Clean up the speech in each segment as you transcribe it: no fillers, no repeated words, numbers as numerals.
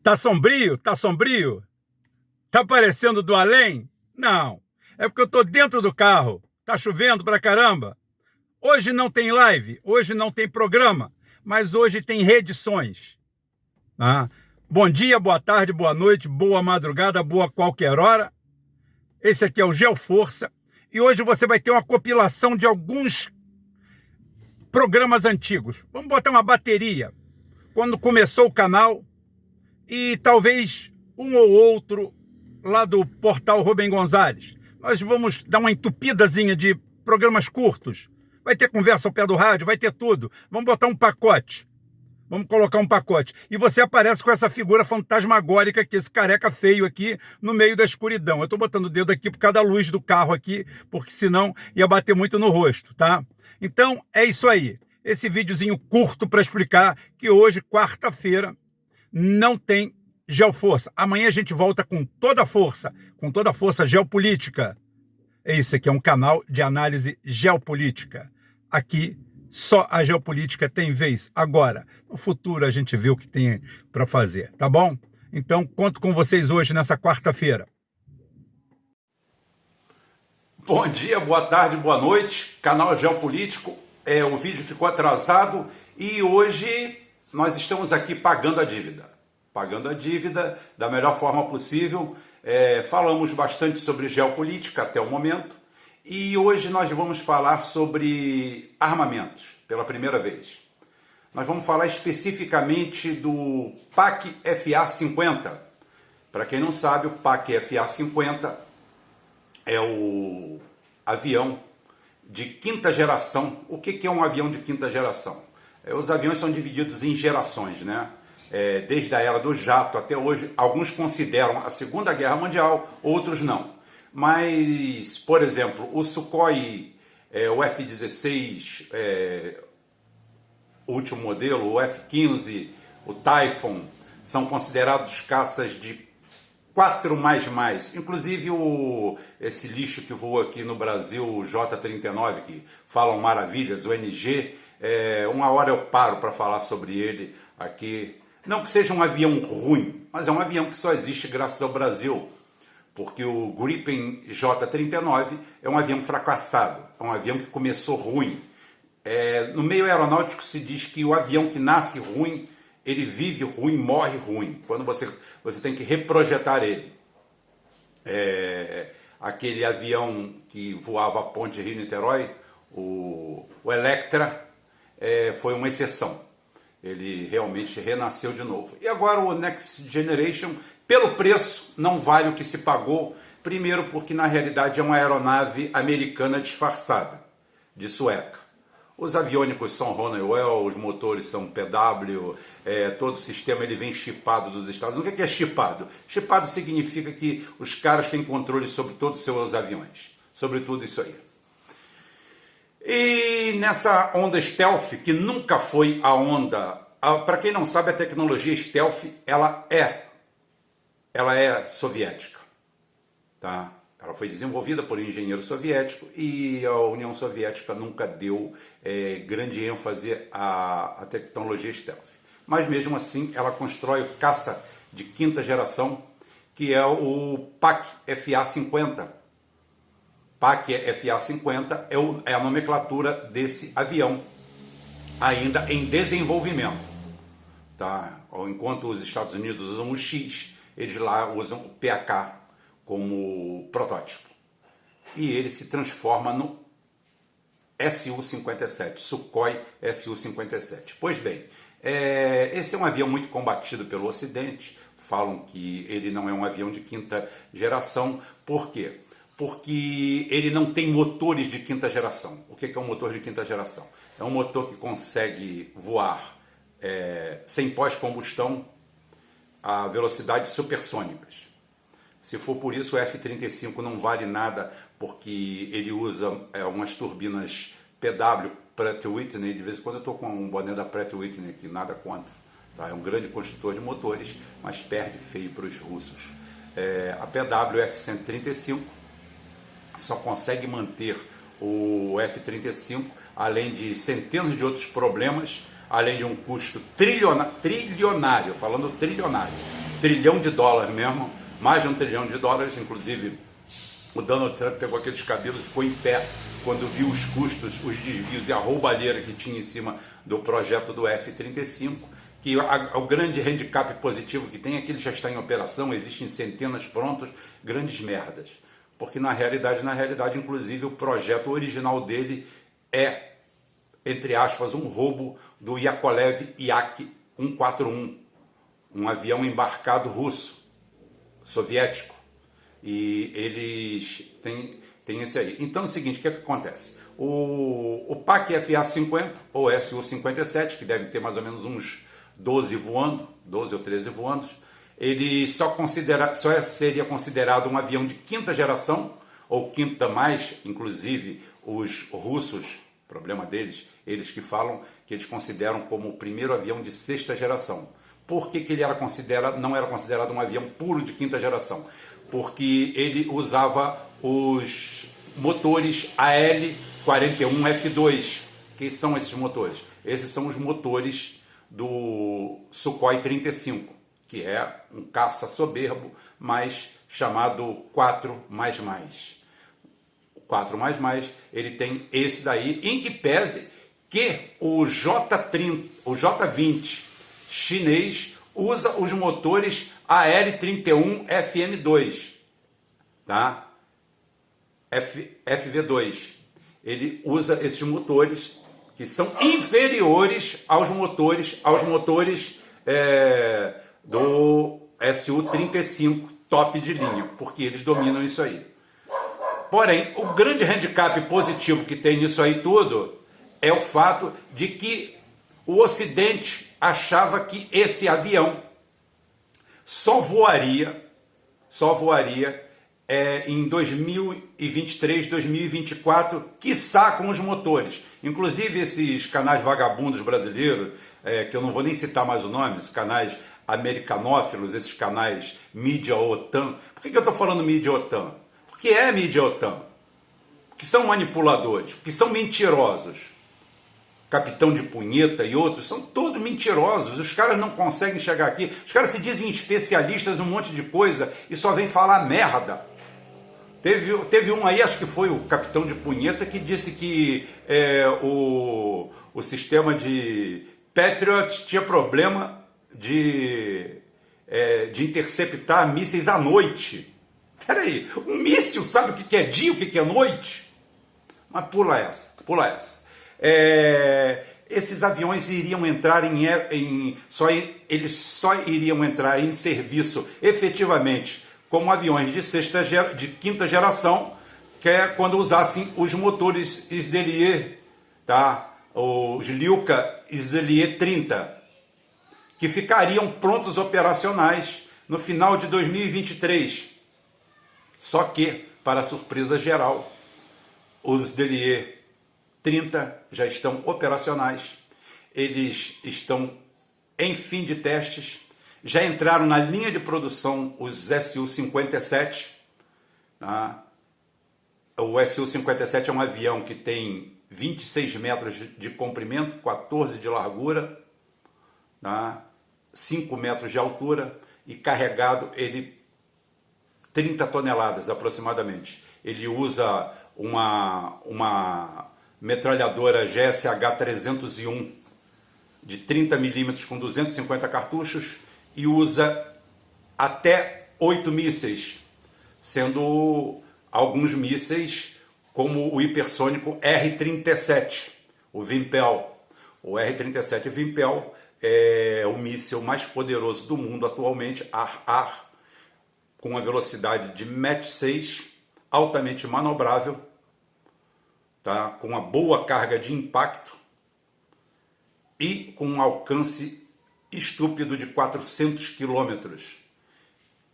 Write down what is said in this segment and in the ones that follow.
Tá sombrio? Tá sombrio? Tá aparecendo do além? Não. É porque eu tô dentro do carro. Tá chovendo pra caramba. Hoje não tem live, hoje não tem programa, mas hoje tem reedições. Tá? Bom dia, boa tarde, boa noite, boa madrugada, boa qualquer hora. Esse aqui é o GeoForça. E hoje você vai ter uma compilação de alguns programas antigos. Vamos botar uma bateria. Quando começou o canal, e talvez um ou outro lá do portal Rubem Gonzalez. Nós vamos dar uma entupidazinha de programas curtos. Vai ter conversa ao pé do rádio, vai ter tudo. Vamos botar um pacote. Vamos colocar um pacote. E você aparece com essa figura fantasmagórica, que esse careca feio aqui, no meio da escuridão. Eu estou botando o dedo aqui por causa da luz do carro aqui, porque senão ia bater muito no rosto, tá? Então, é isso aí. Esse videozinho curto para explicar que hoje, quarta-feira, não tem GeoForça. Amanhã a gente volta com toda a força geopolítica. Esse aqui é um canal de análise geopolítica. Aqui, só a geopolítica tem vez. Agora, no futuro a gente vê o que tem para fazer, tá bom? Então, conto com vocês hoje nessa quarta-feira. Bom dia, boa tarde, boa noite. Canal Geopolítico. O vídeo ficou atrasado e hoje nós estamos aqui pagando a dívida. Pagando a dívida da melhor forma possível. Falamos bastante sobre geopolítica até o momento. E hoje nós vamos falar sobre armamentos, pela primeira vez. Nós vamos falar especificamente do PAC FA-50. Para quem não sabe, o PAC FA-50 é o avião de quinta geração. O que é um avião de quinta geração? Os aviões são divididos em gerações, né? Desde a era do jato até hoje, alguns consideram a Segunda Guerra Mundial, outros não. Mas, por exemplo, o Sukhoi, o F-16, o último modelo, o F-15, o Typhoon, são considerados caças de 4++. Inclusive esse lixo que voa aqui no Brasil, o J-39, que falam maravilhas, o NG, uma hora eu paro para falar sobre ele aqui. Não que seja um avião ruim, mas é um avião que só existe graças ao Brasil. Porque o Gripen J-39 é um avião fracassado, é um avião que começou ruim. No meio aeronáutico se diz que o avião que nasce ruim, ele vive ruim, morre ruim. Quando você tem que reprojetar ele. Aquele avião que voava a ponte Rio-Niterói, o Electra, foi uma exceção. Ele realmente renasceu de novo. E agora o Next Generation, pelo preço, não vale o que se pagou. Primeiro porque na realidade é uma aeronave americana disfarçada, de sueca. Os aviônicos são Honeywell, os motores são PW, todo o sistema ele vem chipado dos Estados Unidos. O que é chipado? Chipado significa que os caras têm controle sobre todos os seus aviões, sobre tudo isso aí. E nessa onda stealth, que nunca foi a onda, para quem não sabe, a tecnologia stealth, ela é soviética, tá? Ela foi desenvolvida por um engenheiro soviético e a União Soviética nunca deu grande ênfase à tecnologia stealth. Mas mesmo assim, ela constrói o caça de quinta geração, que é o PAC FA-50. PAC FA-50 é a nomenclatura desse avião, ainda em desenvolvimento. Tá? Enquanto os Estados Unidos usam o X, eles lá usam o PAK como protótipo. E ele se transforma no Su-57, Sukhoi Su-57. Pois bem, esse é um avião muito combatido pelo Ocidente. Falam que ele não é um avião de quinta geração. Por quê? Porque ele não tem motores de quinta geração. O que é um motor de quinta geração? É um motor que consegue voar sem pós-combustão a velocidades supersônicas. Se for por isso, o F-35 não vale nada, porque ele usa umas turbinas PW, Pratt Whitney. De vez em quando eu estou com um boné da Pratt Whitney aqui, nada contra. Tá? É um grande construtor de motores, mas perde feio para os russos. A PW F-135 só consegue manter o F-35, além de centenas de outros problemas, além de um custo trilionário, falando trilionário, trilhão de dólares mesmo, mais de 1 trilhão de dólares, inclusive o Donald Trump pegou aqueles cabelos e ficou em pé quando viu os custos, os desvios e a roubalheira que tinha em cima do projeto do F-35, que o grande handicap positivo que tem é que ele já está em operação, existem centenas prontos, grandes merdas. Porque na realidade, inclusive, o projeto original dele é, entre aspas, um roubo do Yakolev Yak-141, um avião embarcado russo, soviético. E eles têm esse aí. Então é o seguinte, o que acontece? O PAC FA-50, ou Su-57, que deve ter mais ou menos uns 12 ou 13 voando, ele só seria considerado um avião de quinta geração, ou quinta mais, inclusive os russos, problema deles, eles que falam que eles consideram como o primeiro avião de sexta geração. Por que ele não era considerado um avião puro de quinta geração? Porque ele usava os motores AL-41F2. Que são esses motores? Esses são os motores do Sukhoi 35, que é um caça soberbo, mas chamado 4++. O 4++, ele tem esse daí, em que pese que o J-20 chinês usa os motores AL-31FM2, tá? FV2. Ele usa esses motores que são inferiores aos motores do Su-35 top de linha, porque eles dominam isso aí. Porém, o grande handicap positivo que tem nisso aí tudo é o fato de que o Ocidente achava que esse avião só voaria em 2023, 2024, quiçá com os motores. Inclusive esses canais vagabundos brasileiros, que eu não vou nem citar mais o nome, os canais americanófilos, esses canais mídia OTAN. Por que eu estou falando mídia OTAN? Porque é mídia OTAN. Que são manipuladores, que são mentirosos. Capitão de Punheta e outros, são todos mentirosos. Os caras não conseguem chegar aqui. Os caras se dizem especialistas num monte de coisa e só vêm falar merda. Teve um aí, acho que foi o Capitão de Punheta, que disse que o sistema de Patriot tinha problema de interceptar mísseis à noite. Peraí, um míssil sabe o que é dia, o que é noite? Mas pula essa. Esses aviões iriam entrar eles só iriam entrar em serviço efetivamente como aviões de quinta geração, que é quando usassem os motores Sdelier, tá? Os Lyuka Sdelier 30, que ficariam prontos operacionais no final de 2023. Só que, para surpresa geral, os Sdelier 30 já estão operacionais, eles estão em fim de testes, já entraram na linha de produção os Su-57. Tá? O Su-57 é um avião que tem 26 metros de comprimento, 14 de largura, tá? 5 metros de altura e carregado 30 toneladas aproximadamente. Ele usa uma metralhadora GSH-301 de 30 milímetros com 250 cartuchos e usa até 8 mísseis, sendo alguns mísseis como o hipersônico R-37, o Vympel. O R-37 Vympel é o míssil mais poderoso do mundo atualmente, ar-ar, com uma velocidade de Mach 6, altamente manobrável, tá? Com uma boa carga de impacto e com um alcance estúpido de 400 quilômetros,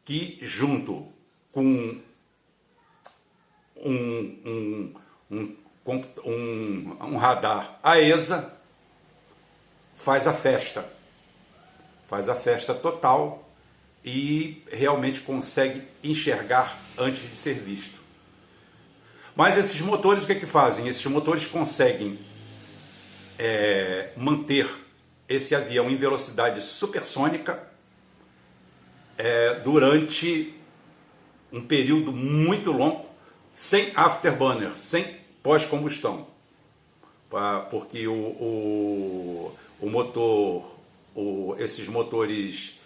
que junto com um radar AESA faz a festa total e realmente consegue enxergar antes de ser visto. Mas esses motores, o que fazem? Esses motores conseguem manter esse avião em velocidade supersônica, durante um período muito longo, sem afterburner, sem pós-combustão. Porque o motor, esses motores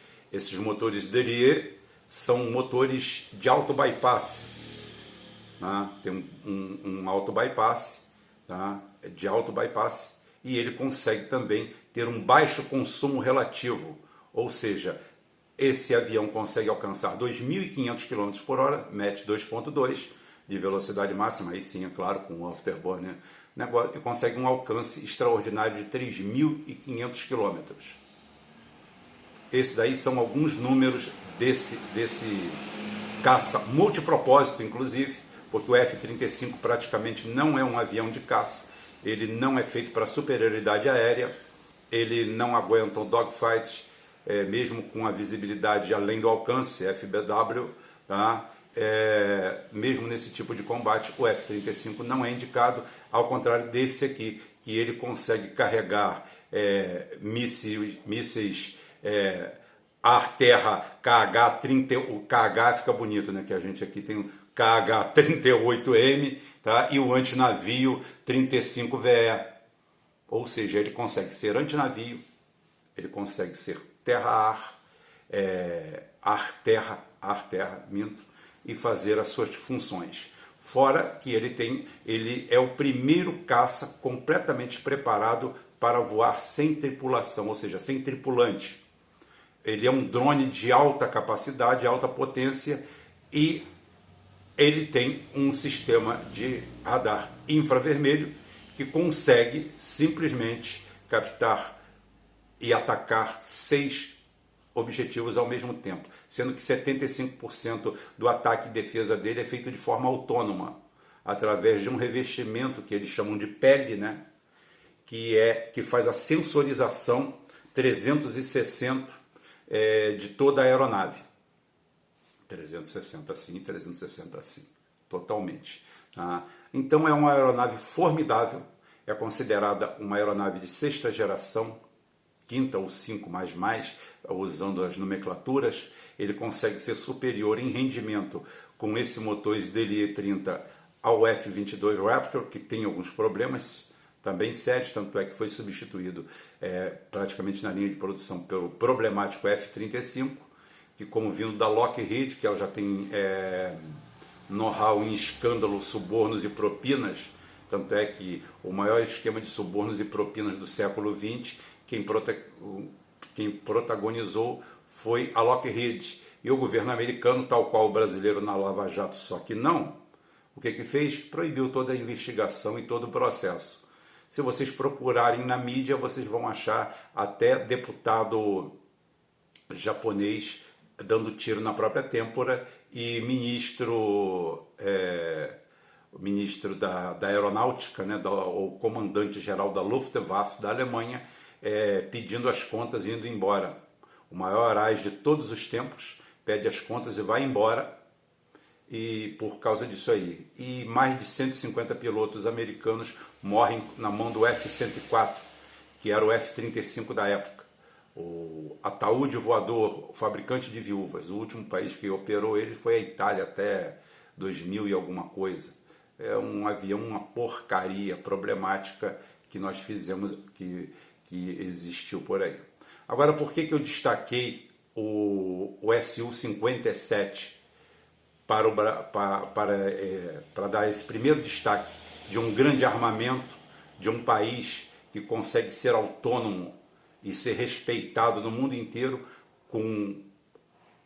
Delier são motores de alto bypass. Tá? Tem um alto bypass, tá? De alto bypass, e ele consegue também ter um baixo consumo relativo, ou seja, esse avião consegue alcançar 2.500 km por hora, Mach 2.2 de velocidade máxima, aí sim, é claro, com o afterburner, e consegue um alcance extraordinário de 3.500 km. Esses daí são alguns números desse caça multipropósito, inclusive, porque o F-35 praticamente não é um avião de caça, ele não é feito para superioridade aérea, ele não aguenta um dogfight, mesmo com a visibilidade além do alcance, FBW, tá? Mesmo nesse tipo de combate, o F-35 não é indicado, ao contrário desse aqui, que ele consegue carregar mísseis ar-terra KH-30, o KH fica bonito, né? Que a gente aqui tem o KH-38M, tá? E o antinavio 35VE. Ou seja, ele consegue ser antinavio, ele consegue ser terra-ar, ar-terra, e fazer as suas funções. Fora que ele é o primeiro caça completamente preparado para voar sem tripulação, ou seja, sem tripulante. Ele é um drone de alta capacidade, alta potência, e ele tem um sistema de radar infravermelho que consegue simplesmente captar e atacar 6 objetivos ao mesmo tempo, sendo que 75% do ataque e defesa dele é feito de forma autônoma, através de um revestimento que eles chamam de pele, né? que faz a sensorização 360 de toda a aeronave. 360 assim, 360 assim, totalmente. Tá? Então é uma aeronave formidável, é considerada uma aeronave de 6ª geração, 5ª ou 5 mais, usando as nomenclaturas. Ele consegue ser superior em rendimento com esse motor Delier 30 ao F-22 Raptor, que tem alguns problemas também sérios, tanto é que foi substituído praticamente na linha de produção pelo problemático F-35, que, como vindo da Lockheed, que ela já tem know-how em escândalo, subornos e propinas, tanto é que o maior esquema de subornos e propinas do século XX, quem protagonizou foi a Lockheed. E o governo americano, tal qual o brasileiro na Lava Jato, só que não, o que fez? Proibiu toda a investigação e todo o processo. Se vocês procurarem na mídia, vocês vão achar até deputado japonês dando tiro na própria têmpora e ministro da Aeronáutica, né, o comandante-geral da Luftwaffe da Alemanha, pedindo as contas e indo embora. O maior AIS de todos os tempos pede as contas e vai embora, e por causa disso aí. E mais de 150 pilotos americanos morrem na mão do F-104, que era o F-35 da época. O ataúde voador, o fabricante de viúvas. O último país que operou ele foi a Itália, até 2000 e alguma coisa. É um avião, uma porcaria problemática que nós fizemos, que existiu por aí. Agora, por que eu destaquei o Su-57 para dar esse primeiro destaque de um grande armamento, de um país que consegue ser autônomo e ser respeitado no mundo inteiro, com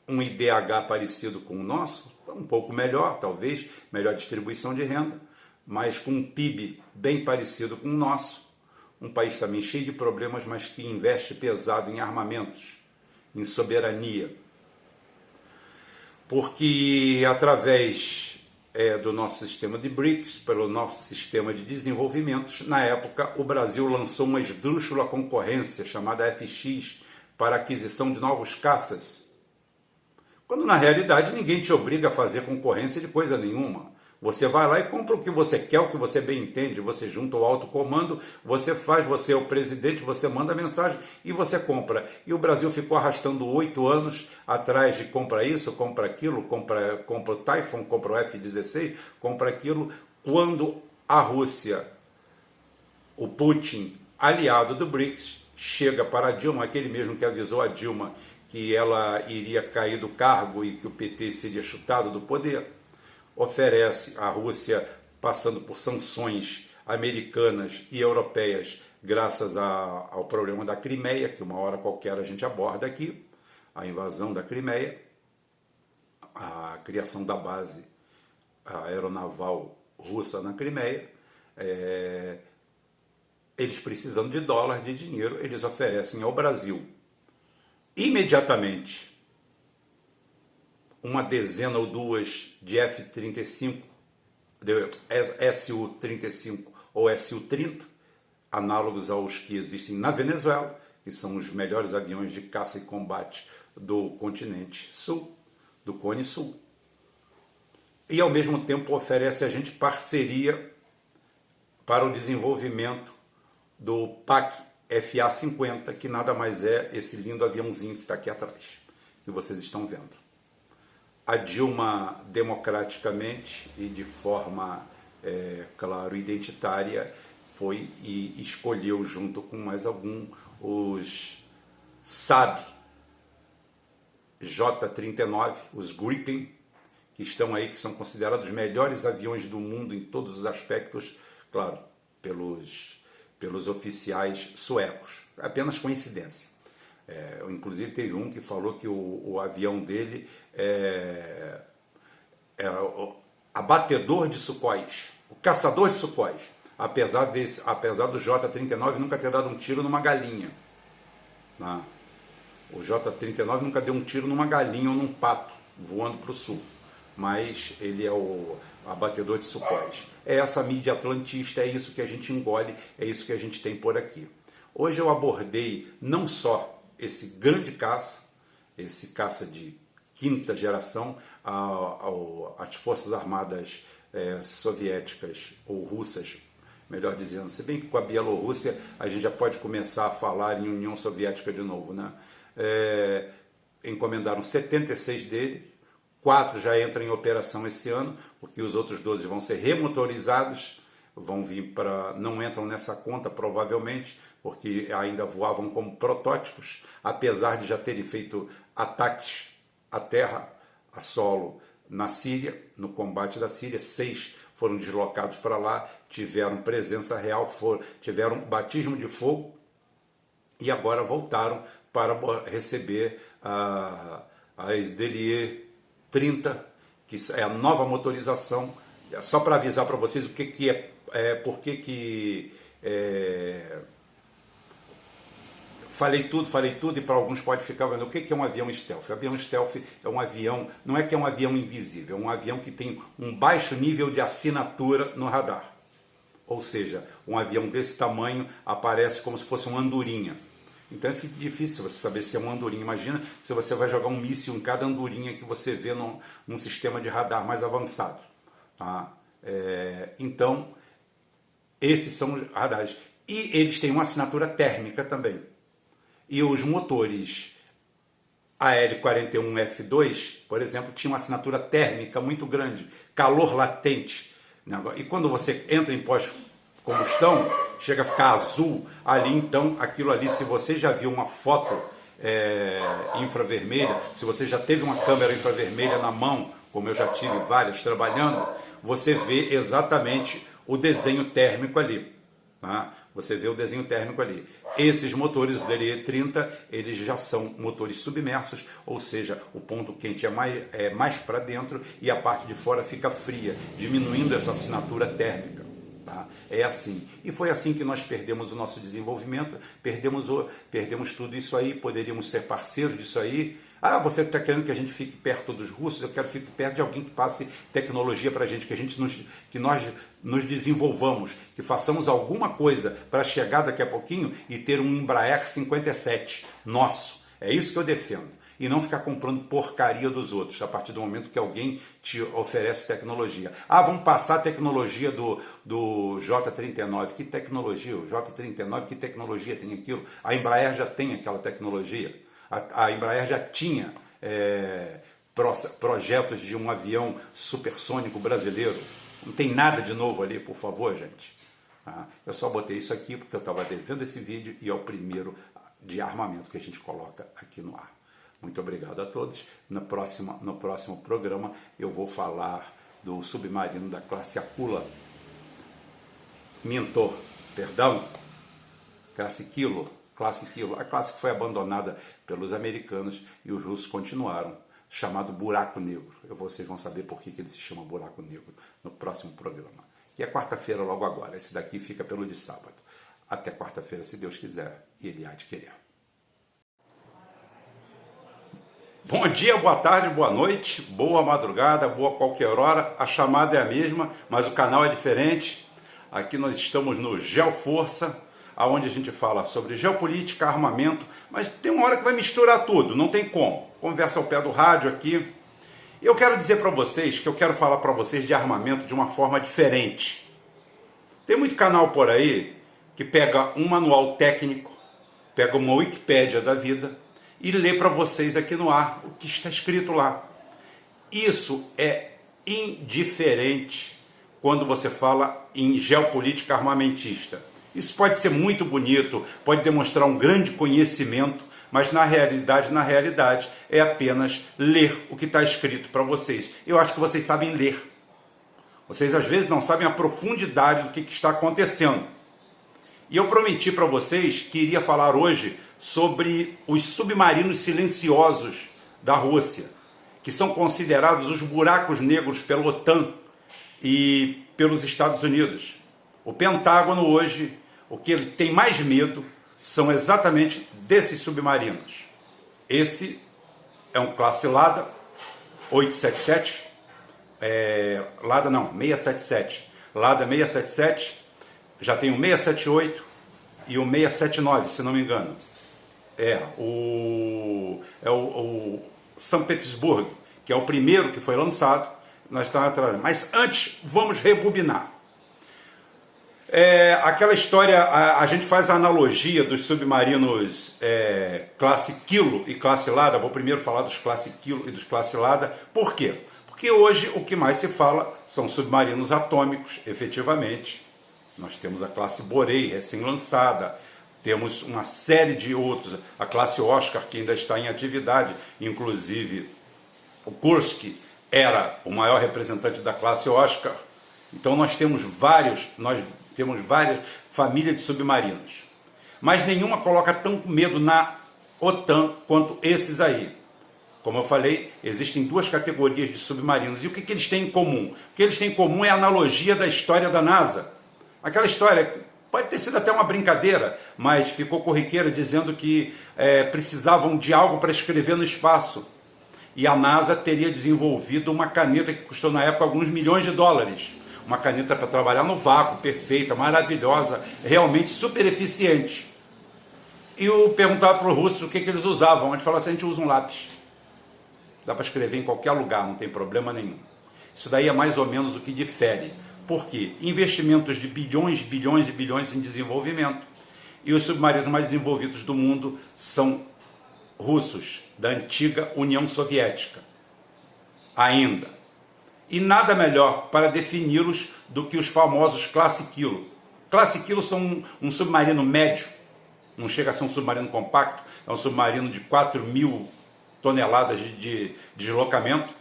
um IDH parecido com o nosso, um pouco melhor, talvez, melhor distribuição de renda, mas com um PIB bem parecido com o nosso, um país também cheio de problemas, mas que investe pesado em armamentos, em soberania. Porque através do nosso sistema de BRICS, pelo nosso sistema de desenvolvimentos, na época o Brasil lançou uma esdrúxula concorrência chamada FX para aquisição de novos caças, quando na realidade ninguém te obriga a fazer concorrência de coisa nenhuma. Você vai lá e compra o que você quer, o que você bem entende, você junta o alto comando, você faz, você é o presidente, você manda a mensagem e você compra. E o Brasil ficou arrastando 8 anos atrás de compra isso, compra aquilo, compra o Typhoon, compra o F-16, compra aquilo, quando a Rússia, o Putin, aliado do BRICS, chega para a Dilma, aquele mesmo que avisou a Dilma que ela iria cair do cargo e que o PT seria chutado do poder, oferece à Rússia, passando por sanções americanas e europeias, graças ao problema da Crimeia, que uma hora qualquer a gente aborda aqui, a invasão da Crimeia, a criação da base aeronaval russa na Crimeia, eles precisando de dólar, de dinheiro, eles oferecem ao Brasil imediatamente uma dezena ou duas de F-35, Su-35 ou Su-30, análogos aos que existem na Venezuela, que são os melhores aviões de caça e combate do continente sul, do Cone Sul. E, ao mesmo tempo, oferece a gente parceria para o desenvolvimento do PAC FA-50, que nada mais é esse lindo aviãozinho que está aqui atrás, que vocês estão vendo. A Dilma, democraticamente e de forma, claro, identitária, foi e escolheu, junto com mais algum, os Saab J-39, os Gripen, que estão aí, que são considerados os melhores aviões do mundo em todos os aspectos, claro, pelos oficiais suecos. Apenas coincidência. Inclusive teve um que falou que o avião dele é o abatedor de Sukhóis, o caçador de Sukhóis, apesar do J-39 nunca ter dado um tiro numa galinha. Né? O J-39 nunca deu um tiro numa galinha ou num pato voando para o sul, mas ele é o abatedor de Sukhóis. É essa mídia atlantista, é isso que a gente engole, é isso que a gente tem por aqui. Hoje eu abordei não só esse grande caça, esse caça de quinta geração, as Forças Armadas soviéticas ou russas, melhor dizendo, se bem que com a Bielorrússia a gente já pode começar a falar em União Soviética de novo, né? Encomendaram 76 deles, 4 já entram em operação esse ano, porque os outros 12 vão ser remotorizados, vão vir não entram nessa conta provavelmente, porque ainda voavam como protótipos, apesar de já terem feito ataques à terra, a solo, na Síria, no combate da Síria. 6 foram deslocados para lá, tiveram presença real, tiveram batismo de fogo e agora voltaram para receber a SDLE 30, que é a nova motorização. Só para avisar para vocês o que por que falei tudo e para alguns pode ficar vendo o que é um avião stealth. O avião stealth é um avião, não é que é um avião invisível, é um avião que tem um baixo nível de assinatura no radar. Ou seja, um avião desse tamanho aparece como se fosse uma andorinha. Então é difícil você saber se é uma andorinha. Imagina se você vai jogar um míssil em cada andorinha que você vê num sistema de radar mais avançado. Tá? Então, esses são os radares. E eles têm uma assinatura térmica também. E os motores AL-41F2, por exemplo, tinham uma assinatura térmica muito grande, calor latente. E quando você entra em pós-combustão, chega a ficar azul ali. Então, aquilo ali, se você já viu uma foto infravermelha, se você já teve uma câmera infravermelha na mão, como eu já tive várias trabalhando, você vê exatamente o desenho térmico ali. Tá? Você vê o desenho térmico ali. Esses motores DLE-30, eles já são motores submersos, ou seja, o ponto quente é mais para dentro e a parte de fora fica fria, diminuindo essa assinatura térmica. Tá? É assim. E foi assim que nós perdemos o nosso desenvolvimento, perdemos tudo isso aí, poderíamos ser parceiros disso aí. Você está querendo que a gente fique perto dos russos? Eu quero que fique perto de alguém que passe tecnologia para a gente, que nós nos desenvolvamos, que façamos alguma coisa para chegar daqui a pouquinho e ter um Embraer 57 nosso. É isso que eu defendo. e não ficar comprando porcaria dos outros a partir do momento que alguém te oferece tecnologia. Ah, vamos passar a tecnologia do J39. Que tecnologia? O J39, que tecnologia tem aquilo? A Embraer já tem aquela tecnologia. A Embraer já tinha projetos de um avião supersônico brasileiro. Não tem nada de novo ali, por favor, gente. Eu só botei isso aqui porque eu estava vendo esse vídeo e é o primeiro de armamento que a gente coloca aqui no ar. Muito obrigado a todos. No próximo programa eu vou falar do submarino da classe Aquila. Classe Kilo. A classe que foi abandonada pelos americanos e os russos continuaram, chamado Buraco Negro. Vocês vão saber por que ele se chama Buraco Negro no próximo programa, que é quarta-feira logo agora. Esse daqui fica pelo de sábado. Até quarta-feira, se Deus quiser, e Ele há de querer. Bom dia, boa tarde, boa noite, boa madrugada, boa qualquer hora. A chamada é a mesma, mas o canal é diferente. Aqui nós estamos no Geoforça, onde a gente fala sobre geopolítica, armamento, mas tem uma hora que vai misturar tudo, não tem como. Conversa ao pé do rádio aqui. Eu quero dizer para vocês que eu quero falar para vocês de armamento de uma forma diferente. Tem muito canal por aí que pega um manual técnico, pega uma Wikipédia da vida e lê para vocês aqui no ar o que está escrito lá. Isso é indiferente quando você fala em geopolítica armamentista. Isso pode ser muito bonito, pode demonstrar um grande conhecimento, mas na realidade é apenas ler o que está escrito para vocês. Eu acho que vocês sabem ler. Vocês às vezes não sabem a profundidade do que está acontecendo. E eu prometi para vocês que iria falar hoje sobre os submarinos silenciosos da Rússia, que são considerados os buracos negros pela OTAN e pelos Estados Unidos. O Pentágono hoje, o que ele tem mais medo são exatamente desses submarinos. Esse é um classe Lada 877, 677. Lada 677, já tem o 678 e o 679, se não me engano. O São Petersburgo, que é o primeiro que foi lançado. Nós estamos atrás. Mas antes, vamos rebobinar. Aquela história, a gente faz a analogia dos submarinos classe Kilo e classe Lada. Vou primeiro falar dos classe Kilo e dos classe Lada. Por quê? Porque hoje o que mais se fala são submarinos atômicos, efetivamente. Nós temos a classe Borei, recém-lançada. Temos uma série de outros. A classe Oscar, que ainda está em atividade. Inclusive, o Kursk era o maior representante da classe Oscar. Então nós temos várias famílias de submarinos. Mas nenhuma coloca tanto medo na OTAN quanto esses aí. Como eu falei, existem duas categorias de submarinos. E o que eles têm em comum? O que eles têm em comum é a analogia da história da NASA. Aquela história pode ter sido até uma brincadeira, mas ficou corriqueira dizendo que precisavam de algo para escrever no espaço. E a NASA teria desenvolvido uma caneta que custou na época alguns milhões de dólares. Uma caneta para trabalhar no vácuo, perfeita, maravilhosa, realmente super eficiente. E eu perguntava para os russos o que eles usavam. Eles falaram assim: a gente usa um lápis. Dá para escrever em qualquer lugar, não tem problema nenhum. Isso daí é mais ou menos o que difere. Por quê? Investimentos de bilhões e bilhões em desenvolvimento. E os submarinos mais desenvolvidos do mundo são russos, da antiga União Soviética. Ainda. E nada melhor para defini-los do que os famosos classe Kilo. Classe Kilo são um submarino médio, não chega a ser um submarino compacto, é um submarino de 4.000 toneladas de deslocamento.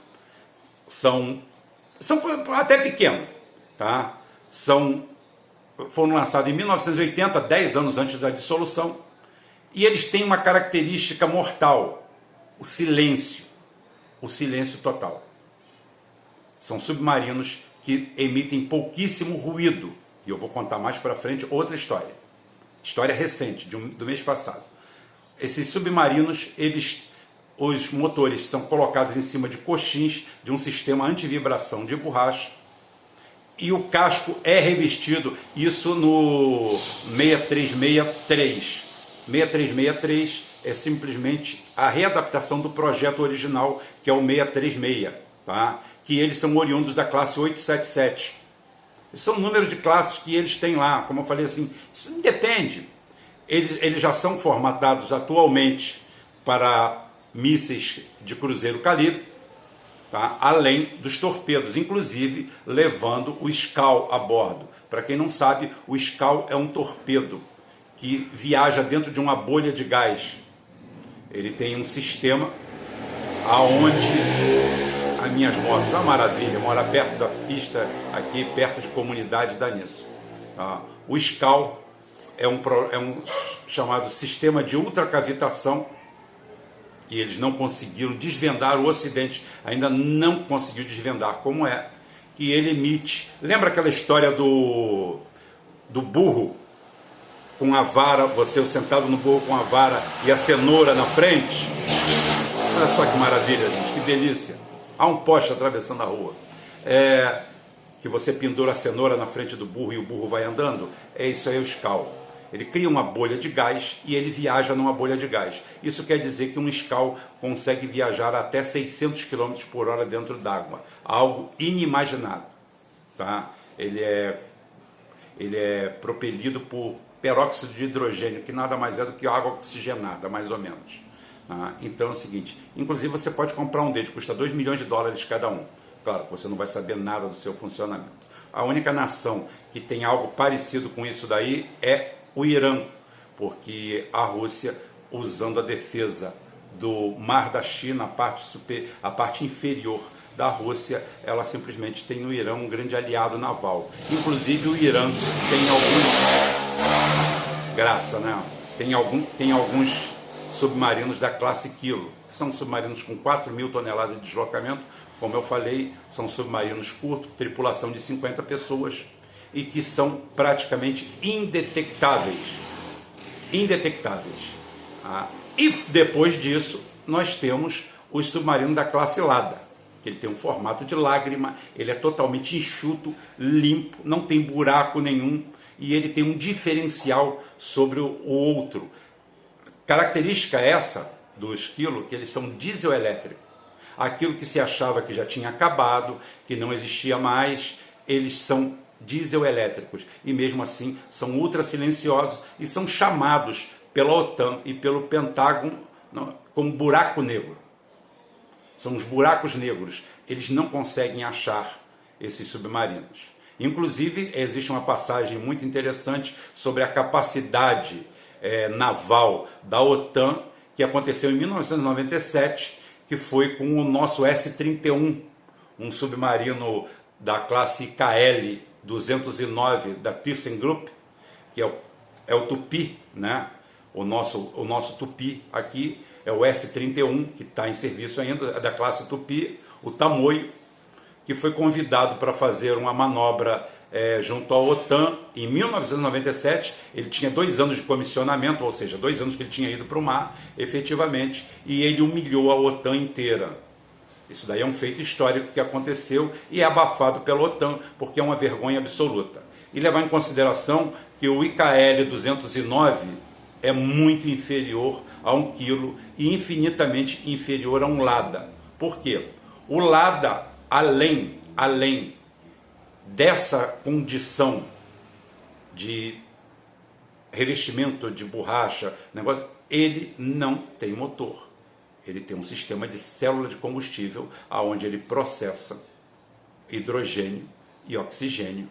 São até pequenos, tá? Foram lançados em 1980, 10 anos antes da dissolução, e eles têm uma característica mortal: o silêncio total. São submarinos que emitem pouquíssimo ruído, e eu vou contar mais para frente outra história recente, do mês passado. Esses submarinos, os motores são colocados em cima de coxins de um sistema antivibração de borracha, e o casco é revestido, isso no 6363. 6363 é simplesmente a readaptação do projeto original, que é o 636, tá? Que eles são oriundos da classe 877. São números de classes que eles têm lá, como eu falei assim, isso não depende. Eles já são formatados atualmente para mísseis de cruzeiro calibre, tá? Além dos torpedos, inclusive levando o SCAL a bordo. Para quem não sabe, o SCAL é um torpedo que viaja dentro de uma bolha de gás. Ele tem um sistema aonde as minhas motos, uma maravilha, mora perto da pista, aqui perto de comunidade, dá nisso. Tá? O SCAL é um chamado sistema de ultracavitação, que eles não conseguiram desvendar, o Ocidente ainda não conseguiu desvendar como é, que ele emite. Lembra aquela história do burro com a vara, você sentado no burro com a vara e a cenoura na frente? Olha só que maravilha, gente, que delícia. Há um poste atravessando a rua. Que você pendura a cenoura na frente do burro e o burro vai andando. Isso aí é o SCAL. Ele cria uma bolha de gás e ele viaja numa bolha de gás. Isso quer dizer que um SCAL consegue viajar até 600 km por hora dentro d'água. Algo inimaginável. Tá? Ele é propelido por peróxido de hidrogênio, que nada mais é do que água oxigenada, mais ou menos. Então é o seguinte, inclusive você pode comprar um dele, custa 2 milhões de dólares cada um. Claro, você não vai saber nada do seu funcionamento. A única nação que tem algo parecido com isso daí é o Irã, porque a Rússia, usando a defesa do Mar da China, a parte inferior da Rússia, ela simplesmente tem no Irã um grande aliado naval. Inclusive o Irã tem alguns... Graça, né? Tem alguns submarinos da classe Kilo, que são submarinos com 4.000 toneladas de deslocamento, como eu falei, são submarinos curtos, tripulação de 50 pessoas, e que são praticamente indetectáveis. Indetectáveis. E depois disso, nós temos os submarinos da classe Lada, que ele tem um formato de lágrima, ele é totalmente enxuto, limpo, não tem buraco nenhum, e ele tem um diferencial sobre o outro. Característica essa do Esquilo, que eles são diesel-elétricos. Aquilo que se achava que já tinha acabado, que não existia mais, eles são diesel-elétricos. E mesmo assim são ultra silenciosos e são chamados pela OTAN e pelo Pentágono como buraco negro. São os buracos negros. Eles não conseguem achar esses submarinos. Inclusive, existe uma passagem muito interessante sobre a capacidade naval da OTAN, que aconteceu em 1997, que foi com o nosso S-31, um submarino da classe KL-209 da ThyssenKrupp, que é o Tupi, né? O nosso Tupi aqui é o S-31, que está em serviço ainda, é da classe Tupi, o Tamoio, que foi convidado para fazer uma manobra junto à OTAN em 1997. Ele tinha 2 anos de comissionamento, ou seja, 2 anos que ele tinha ido para o mar, efetivamente, e ele humilhou a OTAN inteira. Isso daí é um feito histórico que aconteceu e é abafado pela OTAN, porque é uma vergonha absoluta. E levar em consideração que o IKL-209 é muito inferior a 1 quilo e infinitamente inferior a um Lada. Por quê? O Lada, além dessa condição de revestimento de borracha, ele não tem motor. Ele tem um sistema de célula de combustível, onde ele processa hidrogênio e oxigênio,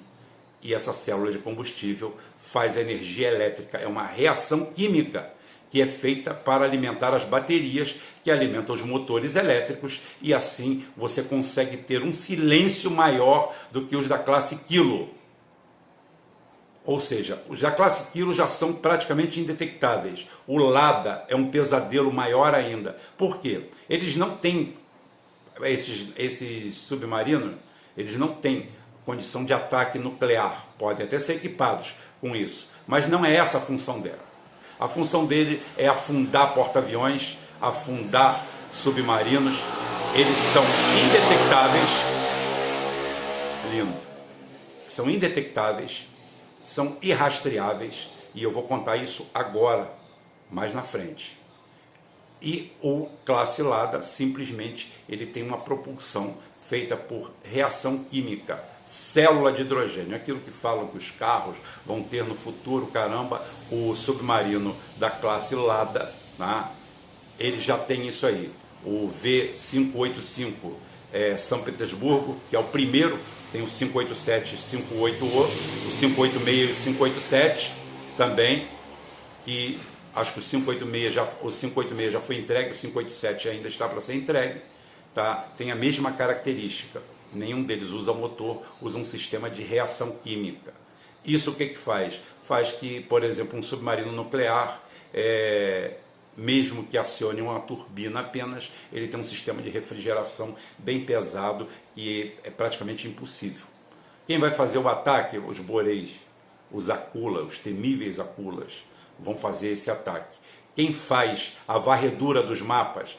e essa célula de combustível faz a energia elétrica. É uma reação química que é feita para alimentar as baterias que alimentam os motores elétricos, e assim você consegue ter um silêncio maior do que os da classe Kilo. Ou seja, os da classe Kilo já são praticamente indetectáveis. O Lada é um pesadelo maior ainda. Por quê? Eles não têm, esses submarinos, eles não têm condição de ataque nuclear. Podem até ser equipados com isso, mas não é essa a função dela. A função dele é afundar porta-aviões, afundar submarinos. Eles são indetectáveis. Lindo. São indetectáveis, são irrastreáveis, e eu vou contar isso agora, mais na frente. E o classe Lada, simplesmente, ele tem uma propulsão feita por reação química, célula de hidrogênio, aquilo que falam que os carros vão ter no futuro, caramba, o submarino da classe Lada, tá? Ele já tem isso aí, o V585 São Petersburgo, que é o primeiro, tem o 587, 588, o 586 e o 587 também, que acho que o 586 já foi entregue, o 587 ainda está para ser entregue, tá? Tem a mesma característica. Nenhum deles usa motor, usa um sistema de reação química. Isso o que faz? Faz que, por exemplo, um submarino nuclear, mesmo que acione uma turbina apenas, ele tem um sistema de refrigeração bem pesado que é praticamente impossível. Quem vai fazer o ataque? Os boreis, os Akula, os temíveis Akulas, vão fazer esse ataque. Quem faz a varredura dos mapas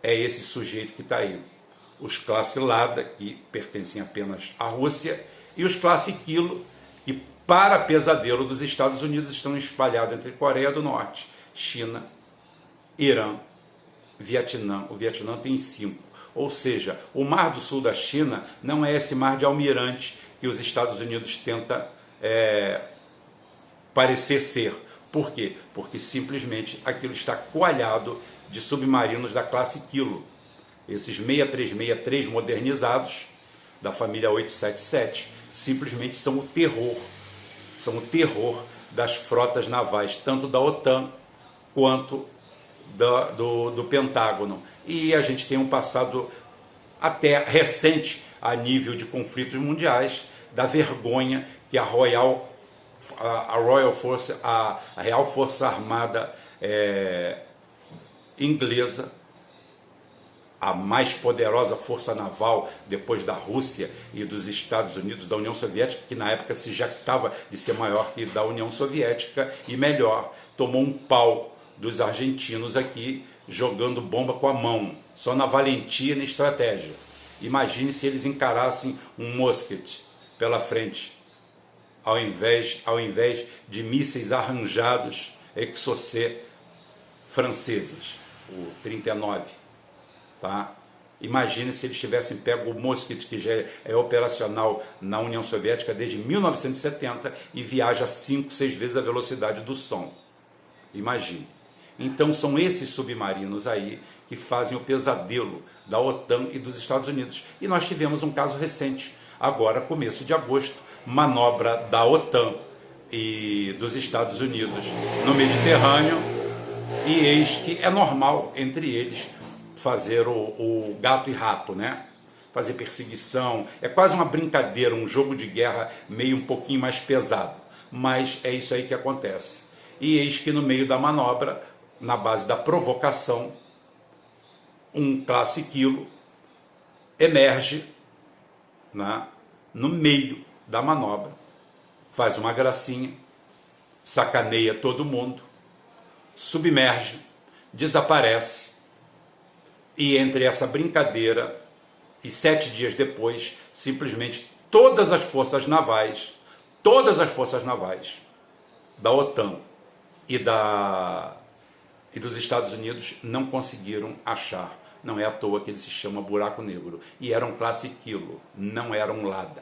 é esse sujeito que está aí. Os classe Lada, que pertencem apenas à Rússia, e os classe Kilo, que, para pesadelo dos Estados Unidos, estão espalhados entre Coreia do Norte, China, Irã, Vietnã. O Vietnã tem 5. Ou seja, o Mar do Sul da China não é esse mar de almirante que os Estados Unidos tenta parecer ser. Por quê? Porque simplesmente aquilo está coalhado de submarinos da classe Kilo. Esses 6363 modernizados, da família 877, simplesmente são o terror. São o terror das frotas navais, tanto da OTAN quanto do Pentágono. E a gente tem um passado até recente a nível de conflitos mundiais, da vergonha que a Royal Force, a Real Força Armada inglesa, a mais poderosa força naval depois da Rússia e dos Estados Unidos, da União Soviética, que na época se jactava de ser maior que da União Soviética e melhor, tomou um pau dos argentinos aqui, jogando bomba com a mão, só na valentia e na estratégia. Imagine se eles encarassem um mosquete pela frente, ao invés de mísseis arranjados Exocet franceses, o 39. Tá? Imagine se eles tivessem pego o Mosquete, que já é operacional na União Soviética desde 1970 e viaja 5, 6 vezes a velocidade do som. Imagine. Então são esses submarinos aí que fazem o pesadelo da OTAN e dos Estados Unidos. E nós tivemos um caso recente, agora começo de agosto, manobra da OTAN e dos Estados Unidos no Mediterrâneo, e eis que é normal entre eles fazer o gato e rato, né? Fazer perseguição, é quase uma brincadeira, um jogo de guerra meio um pouquinho mais pesado, mas é isso aí que acontece. E eis que no meio da manobra, na base da provocação, um classe Kilo emerge, né, no meio da manobra, faz uma gracinha, sacaneia todo mundo, submerge, desaparece. E entre essa brincadeira e 7 dias depois, simplesmente todas as forças navais da OTAN e dos Estados Unidos não conseguiram achar. Não é à toa que ele se chama buraco negro. E era um classe Kilo, não era um Lada,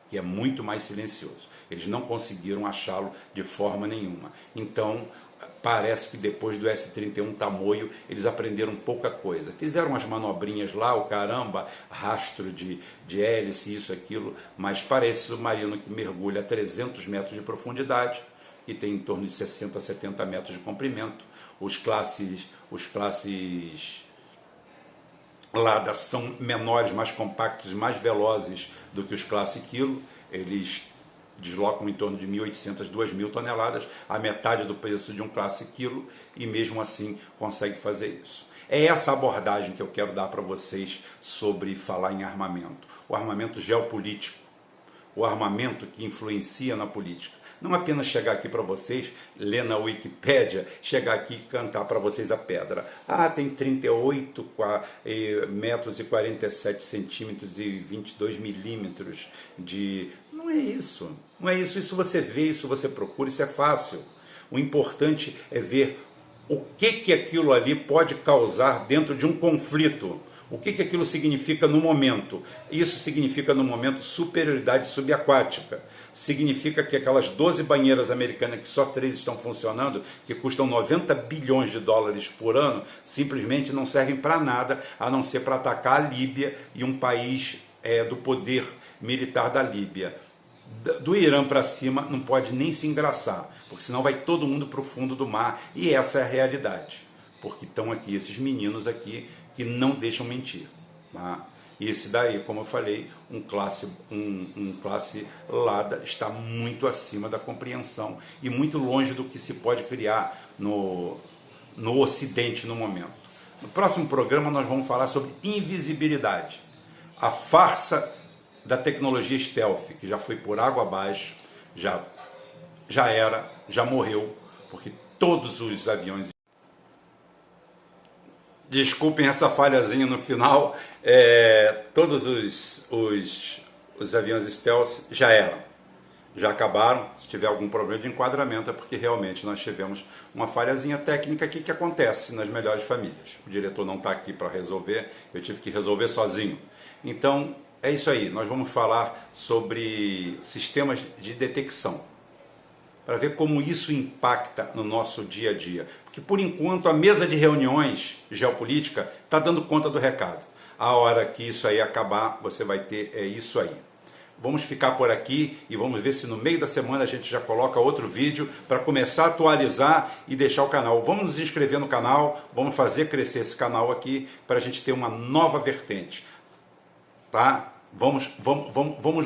que é muito mais silencioso. Eles não conseguiram achá-lo de forma nenhuma. Então, parece que depois do S-31 Tamoio, eles aprenderam pouca coisa. Fizeram umas manobrinhas lá, o caramba, rastro de hélice, isso, aquilo, mas parece submarino que mergulha a 300 metros de profundidade e tem em torno de 60 a 70 metros de comprimento. Os classes Lada são menores, mais compactos e mais velozes do que os classe Kilo. Eles deslocam em torno de 1.800, 2.000 toneladas, a metade do preço de um classe Kilo, e mesmo assim consegue fazer isso. É essa abordagem que eu quero dar para vocês sobre falar em armamento. O armamento geopolítico, o armamento que influencia na política. Não apenas chegar aqui para vocês, ler na Wikipédia, chegar aqui e cantar para vocês a pedra. Ah, tem 38 metros e 47 centímetros e 22 milímetros de... Não é isso. Não é isso. Isso você vê, isso você procura, isso é fácil. O importante é ver o que aquilo ali pode causar dentro de um conflito. O que aquilo significa no momento? Isso significa no momento superioridade subaquática. Significa que aquelas 12 banheiras americanas, que só 3 estão funcionando, que custam 90 bilhões de dólares por ano, simplesmente não servem para nada, a não ser para atacar a Líbia e um país do poder militar da Líbia. Do Irã para cima não pode nem se engraçar, porque senão vai todo mundo para o fundo do mar, e essa é a realidade. Porque estão aqui esses meninos aqui que não deixam mentir. Tá? E esse daí, como eu falei, um classe Lada está muito acima da compreensão e muito longe do que se pode criar no Ocidente no momento. No próximo programa nós vamos falar sobre invisibilidade, a farsa da tecnologia stealth, que já foi por água abaixo, já morreu, porque todos os aviões... Desculpem essa falhazinha no final, todos os aviões stealth já acabaram. Se tiver algum problema de enquadramento é porque realmente nós tivemos uma falhazinha técnica aqui que acontece nas melhores famílias. O diretor não está aqui para resolver, eu tive que resolver sozinho. Então é isso aí, nós vamos falar sobre sistemas de detecção, para ver como isso impacta no nosso dia a dia. Porque, por enquanto, a mesa de reuniões geopolítica está dando conta do recado. A hora que isso aí acabar, você vai ter isso aí. Vamos ficar por aqui e vamos ver se no meio da semana a gente já coloca outro vídeo para começar a atualizar e deixar o canal. Vamos nos inscrever no canal, vamos fazer crescer esse canal aqui para a gente ter uma nova vertente. Tá? Vamos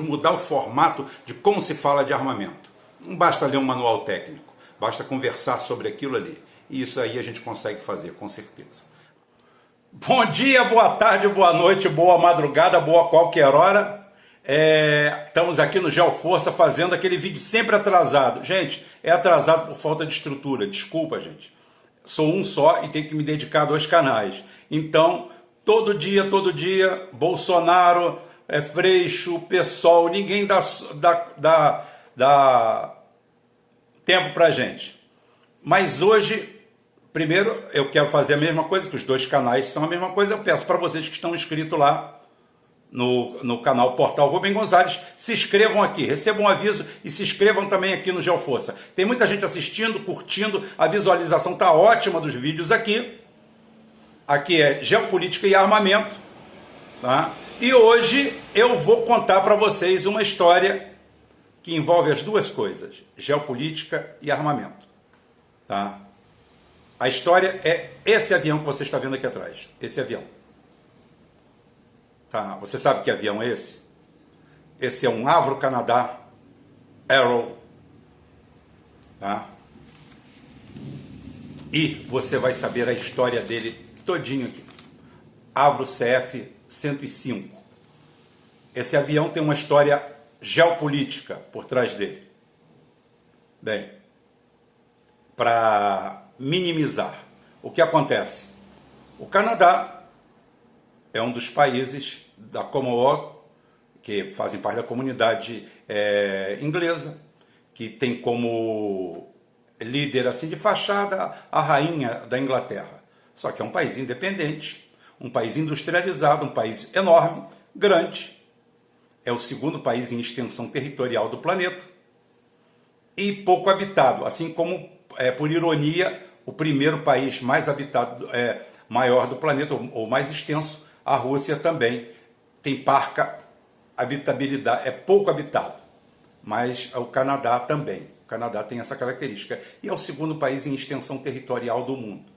mudar o formato de como se fala de armamento. Não basta ler um manual técnico, basta conversar sobre aquilo ali. E isso aí a gente consegue fazer, com certeza. Bom dia, boa tarde, boa noite, boa madrugada, boa qualquer hora. Estamos aqui no GeoForça fazendo aquele vídeo sempre atrasado. Gente, é atrasado por falta de estrutura, desculpa, gente. Sou um só e tenho que me dedicar a 2 canais. Então, todo dia, Bolsonaro, Freixo, PSOL, ninguém dá tempo pra gente. Mas hoje, primeiro, eu quero fazer a mesma coisa, que os 2 canais são a mesma coisa. Eu peço para vocês que estão inscritos lá no canal Portal Rubem Gonzalez, se inscrevam aqui, recebam um aviso e se inscrevam também aqui no GeoForça. Tem muita gente assistindo, curtindo, a visualização está ótima dos vídeos aqui. Aqui é Geopolítica e Armamento. Tá? E hoje eu vou contar para vocês uma história que envolve as 2 coisas, geopolítica e armamento. Tá? A história é esse avião que você está vendo aqui atrás, esse avião. Tá? Você sabe que avião é esse? Esse é um Avro Canadá Arrow. Tá? E você vai saber a história dele todinho aqui. Avro CF-105. Esse avião tem uma história geopolítica por trás dele. Bem, para minimizar, o que acontece? O Canadá é um dos países da Commonwealth, que fazem parte da comunidade inglesa, que tem como líder assim de fachada a rainha da Inglaterra. Só que é um país independente, um país industrializado, um país enorme, grande. É o 2º país em extensão territorial do planeta e pouco habitado, assim como, por ironia, o primeiro país mais habitado, maior do planeta, ou mais extenso, a Rússia também tem parca habitabilidade, é pouco habitado, mas o Canadá também. O Canadá tem essa característica e é o 2º país em extensão territorial do mundo.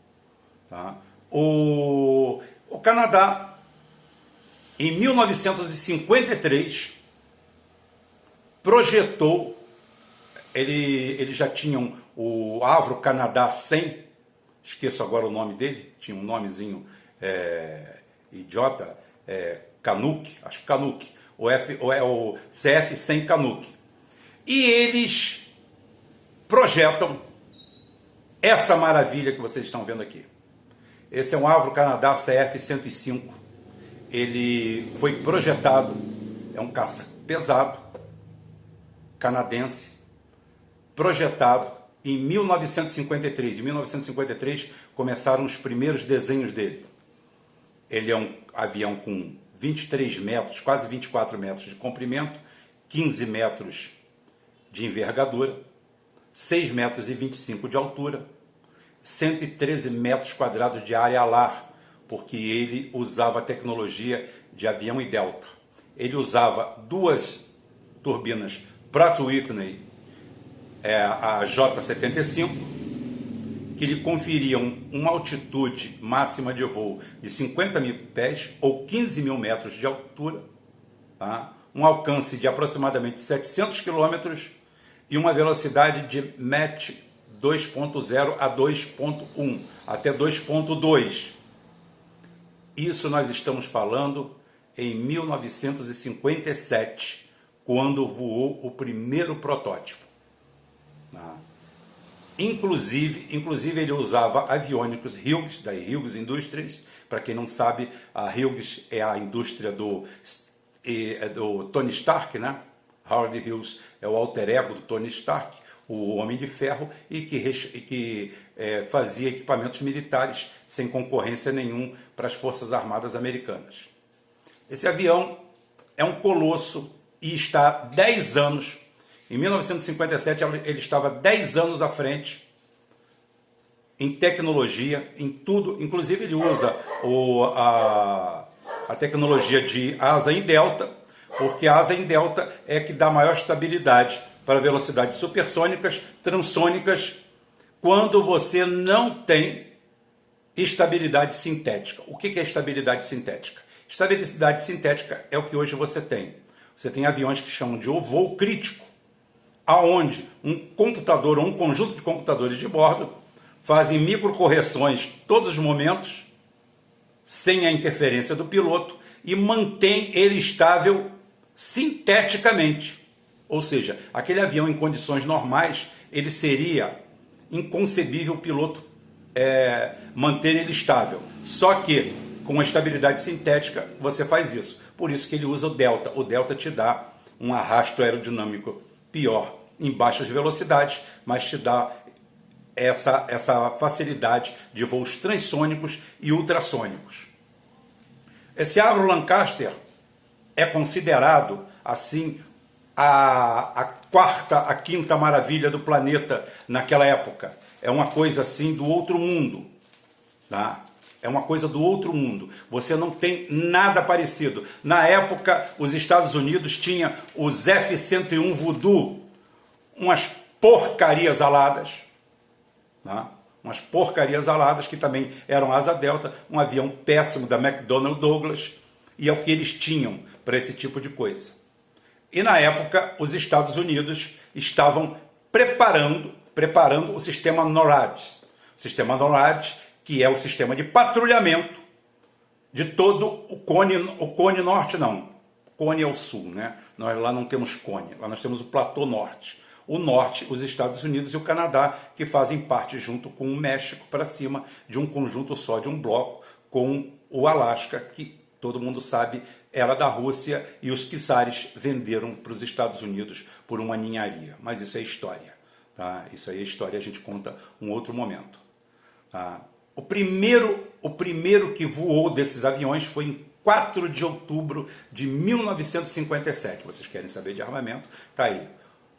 Tá? O Canadá, em 1953, projetou, eles já tinham o Avro Canadá 100, esqueço agora o nome dele, tinha um nomezinho idiota, Canuck, acho que Canuck, o CF-100 Canuck. E eles projetam essa maravilha que vocês estão vendo aqui. Esse é um Avro Canadá CF-105. Ele foi projetado, é um caça pesado, canadense, projetado em 1953. Em 1953 começaram os primeiros desenhos dele. Ele é um avião com 23 metros, quase 24 metros de comprimento, 15 metros de envergadura, 6 metros e 25 de altura, 113 metros quadrados de área a lar, porque ele usava a tecnologia de avião e delta. Ele usava duas turbinas Pratt Whitney, a J75, que lhe conferiam uma altitude máxima de voo de 50 mil pés ou 15 mil metros de altura, tá? Um alcance de aproximadamente 700 quilômetros e uma velocidade de Mach 2.0 a 2.1, até 2.2. Isso nós estamos falando em 1957, quando voou o primeiro protótipo. Tá? Inclusive ele usava aviônicos Hughes, da Hughes Industries. Para quem não sabe, a Hughes é a indústria do Tony Stark, né? Howard Hughes é o alter ego do Tony Stark, o Homem de Ferro, e que fazia equipamentos militares sem concorrência nenhum para as Forças Armadas Americanas. Esse avião é um colosso e está há 10 anos. Em 1957 ele estava 10 anos à frente em tecnologia, em tudo. Inclusive ele usa a tecnologia de asa em delta, porque a asa em delta é que dá maior estabilidade para velocidades supersônicas, transônicas, quando você não tem estabilidade sintética. O que é estabilidade sintética? Estabilidade sintética é o que hoje você tem. Você tem aviões que chamam de voo crítico, aonde um computador ou um conjunto de computadores de bordo fazem microcorreções todos os momentos, sem a interferência do piloto, e mantém ele estável sinteticamente. Ou seja, aquele avião em condições normais, ele seria inconcebível o piloto manter ele estável. Só que com a estabilidade sintética você faz isso. Por isso que ele usa o delta. O delta te dá um arrasto aerodinâmico pior em baixas velocidades, mas te dá essa facilidade de voos transônicos e ultrassônicos. Esse Avro Lancaster é considerado assim a quarta, a quinta maravilha do planeta naquela época. É uma coisa assim do outro mundo, tá? É uma coisa do outro mundo. Você não tem nada parecido. Na época, os Estados Unidos tinham os F-101 Voodoo, umas porcarias aladas, tá? Umas porcarias aladas que também eram asa delta, um avião péssimo da McDonnell Douglas, e é o que eles tinham para esse tipo de coisa. E na época, os Estados Unidos estavam preparando o sistema NORAD. O sistema NORAD, que é o sistema de patrulhamento de todo o cone norte, não. Cone é o sul, né? Nós lá não temos cone, lá nós temos o platô norte. O norte, os Estados Unidos e o Canadá, que fazem parte, junto com o México para cima, de um conjunto só, de um bloco, com o Alasca, que todo mundo sabe era da Rússia, e os czares venderam para os Estados Unidos por uma ninharia. Mas isso é história, tá? Isso aí é história, a gente conta um outro momento. Tá? O primeiro que voou desses aviões foi em 4 de outubro de 1957. Vocês querem saber de armamento? Tá aí.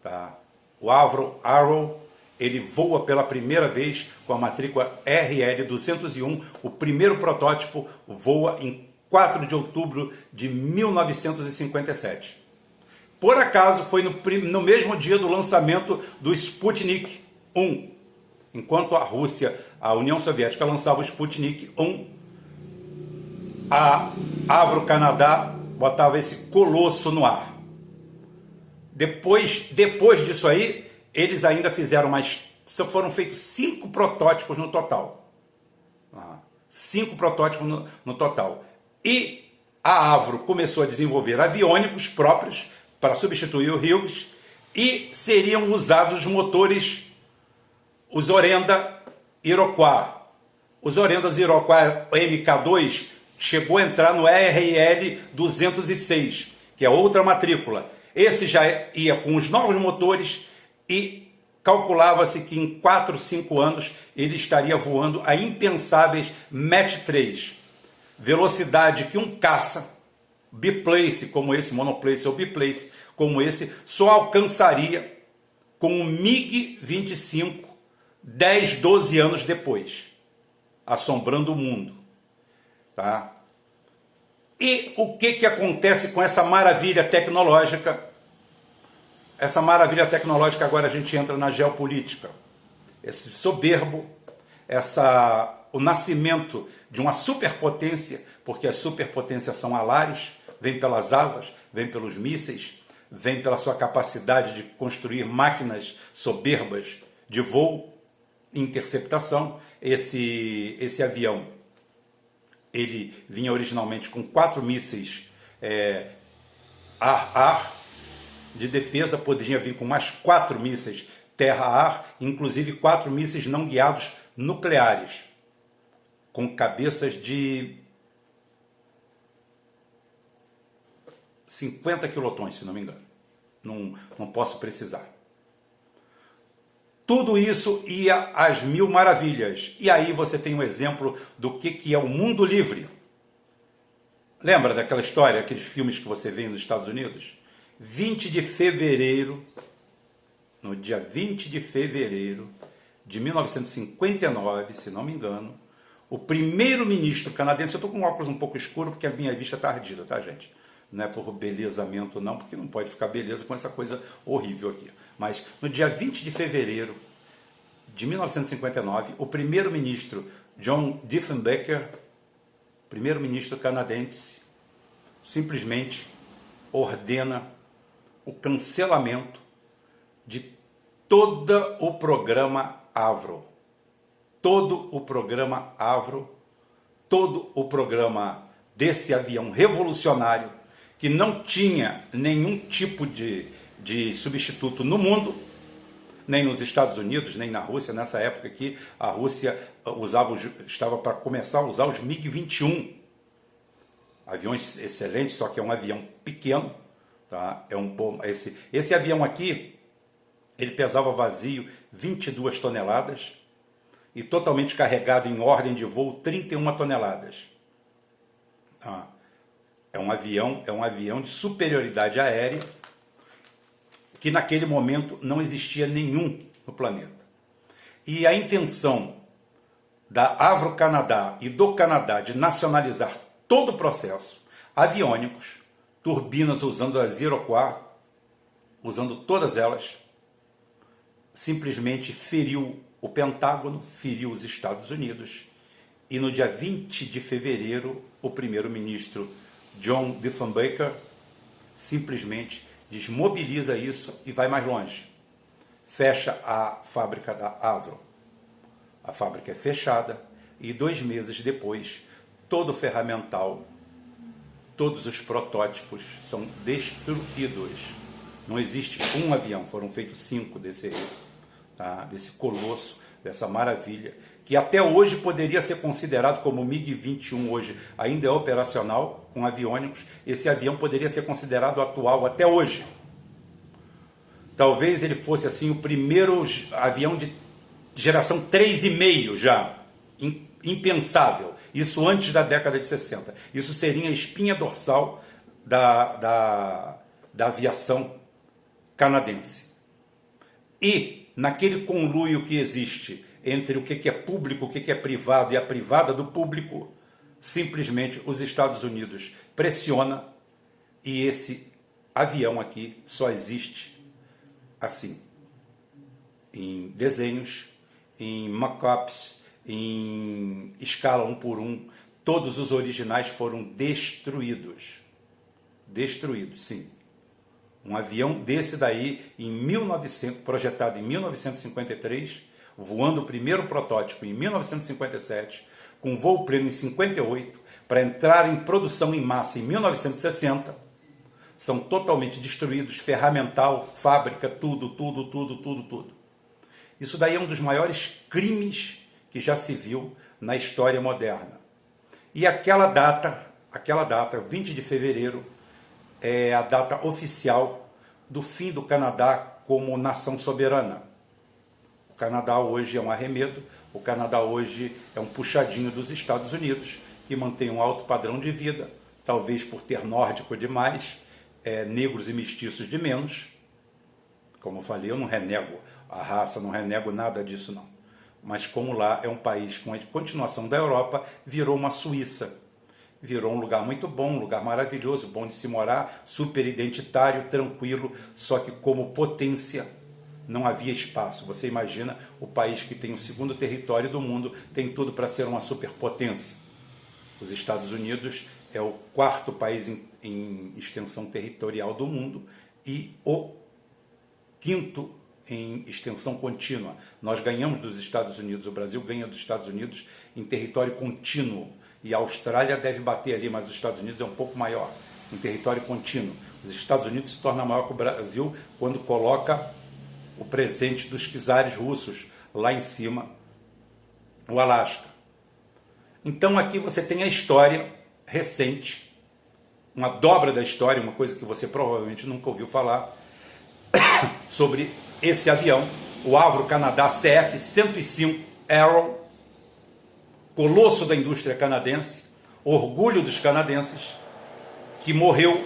Tá? O Avro Arrow, ele voa pela primeira vez com a matrícula RL-201. O primeiro protótipo voa em 4 de outubro de 1957. Por acaso, foi no mesmo dia do lançamento do Sputnik 1. Enquanto a Rússia, a União Soviética, lançava o Sputnik 1, a Avro Canadá botava esse colosso no ar. Depois disso aí, eles ainda fizeram foram feitos 5 protótipos no total. 5 protótipos no total. E a Avro começou a desenvolver aviônicos próprios para substituir o Hughes, e seriam usados os motores, os Orenda Iroquois. Os Orendas Iroquois MK2 chegou a entrar no RL-206, que é outra matrícula. Esse já ia com os novos motores e calculava-se que em 4, 5 anos ele estaria voando a impensáveis Mach 3, velocidade que um caça biplace como esse, monoplace ou biplace como esse, só alcançaria com o MiG-25 10, 12 anos depois, assombrando o mundo. Tá? E o que acontece com essa maravilha tecnológica? Essa maravilha tecnológica, agora a gente entra na geopolítica. Esse soberbo, o nascimento de uma superpotência, porque as superpotências são alares, vem pelas asas, vem pelos mísseis, vem pela sua capacidade de construir máquinas soberbas de voo e interceptação. Esse avião, ele vinha originalmente com 4 mísseis ar-ar de defesa, poderia vir com mais 4 mísseis terra-ar, inclusive 4 mísseis não guiados nucleares, com cabeças de 50 quilotons, se não me engano. Não posso precisar. Tudo isso ia às mil maravilhas. E aí você tem um exemplo do que é o mundo livre. Lembra daquela história, aqueles filmes que você vê nos Estados Unidos? 20 de fevereiro, no dia 20 de fevereiro de 1959, se não me engano, o primeiro-ministro canadense, eu estou com um óculos um pouco escuro porque a minha vista está ardida, tá, gente? Não é por belezamento não, porque não pode ficar beleza com essa coisa horrível aqui. Mas no dia 20 de fevereiro de 1959, o primeiro-ministro John Diefenbaker, primeiro-ministro canadense, simplesmente ordena o cancelamento de todo o programa Avro. Todo o programa Avro, todo o programa desse avião revolucionário, que não tinha nenhum tipo de substituto no mundo, nem nos Estados Unidos, nem na Rússia. Nessa época aqui, a Rússia estava para começar a usar os MiG-21. Aviões excelentes, só que é um avião pequeno. Tá? Esse avião aqui, ele pesava vazio 22 toneladas e totalmente carregado em ordem de voo 31 toneladas. Tá? É um avião de superioridade aérea que naquele momento não existia nenhum no planeta. E a intenção da Avro Canadá e do Canadá de nacionalizar todo o processo, aviônicos, turbinas usando a Iroquois, usando todas elas, simplesmente feriu o Pentágono, feriu os Estados Unidos. E no dia 20 de fevereiro, o primeiro-ministro John Diefenbaker simplesmente desmobiliza isso e vai mais longe. Fecha a fábrica da Avro. A fábrica é fechada e 2 meses depois, todo o ferramental, todos os protótipos são destruídos. Não existe um avião, foram feitos 5 desse colosso, dessa maravilha, que até hoje poderia ser considerado como o MiG-21 hoje ainda é operacional, com aviônicos. Esse avião poderia ser considerado atual até hoje. Talvez ele fosse assim o primeiro avião de geração 3,5 já, impensável. Isso antes da década de 60. Isso seria a espinha dorsal da aviação canadense. E naquele conluio que existe entre o que é público, o que é privado e a privada do público, simplesmente os Estados Unidos pressiona e esse avião aqui só existe assim, em desenhos, em mock-ups, em escala 1 por 1, todos os originais foram destruídos. Destruídos, sim. Um avião desse daí, projetado em 1953, voando o primeiro protótipo em 1957, com voo pleno em 58, para entrar em produção em massa em 1960, são totalmente destruídos, ferramental, fábrica, tudo. Isso daí é um dos maiores crimes que já se viu na história moderna. E aquela data, 20 de fevereiro, é a data oficial do fim do Canadá como nação soberana. Canadá hoje é um arremedo, o Canadá hoje é um puxadinho dos Estados Unidos, que mantém um alto padrão de vida, talvez por ter nórdico demais, negros e mestiços de menos. Como eu falei, eu não renego a raça, não renego nada disso não. Mas como lá é um país com a continuação da Europa, virou uma Suíça. Virou um lugar muito bom, um lugar maravilhoso, bom de se morar, super identitário, tranquilo, só que como potência não havia espaço. Você imagina o país que tem o segundo território do mundo, tem tudo para ser uma superpotência. Os Estados Unidos é o quarto país em extensão territorial do mundo e o quinto em extensão contínua. Nós ganhamos dos Estados Unidos, o Brasil ganha dos Estados Unidos em território contínuo. E a Austrália deve bater ali, mas os Estados Unidos é um pouco maior, em território contínuo. Os Estados Unidos se torna maior que o Brasil quando coloca o presente dos czares russos lá em cima, o Alasca. Então aqui você tem a história recente, uma dobra da história, uma coisa que você provavelmente nunca ouviu falar, sobre esse avião, o Avro Canadá CF-105 Arrow, colosso da indústria canadense, orgulho dos canadenses, que morreu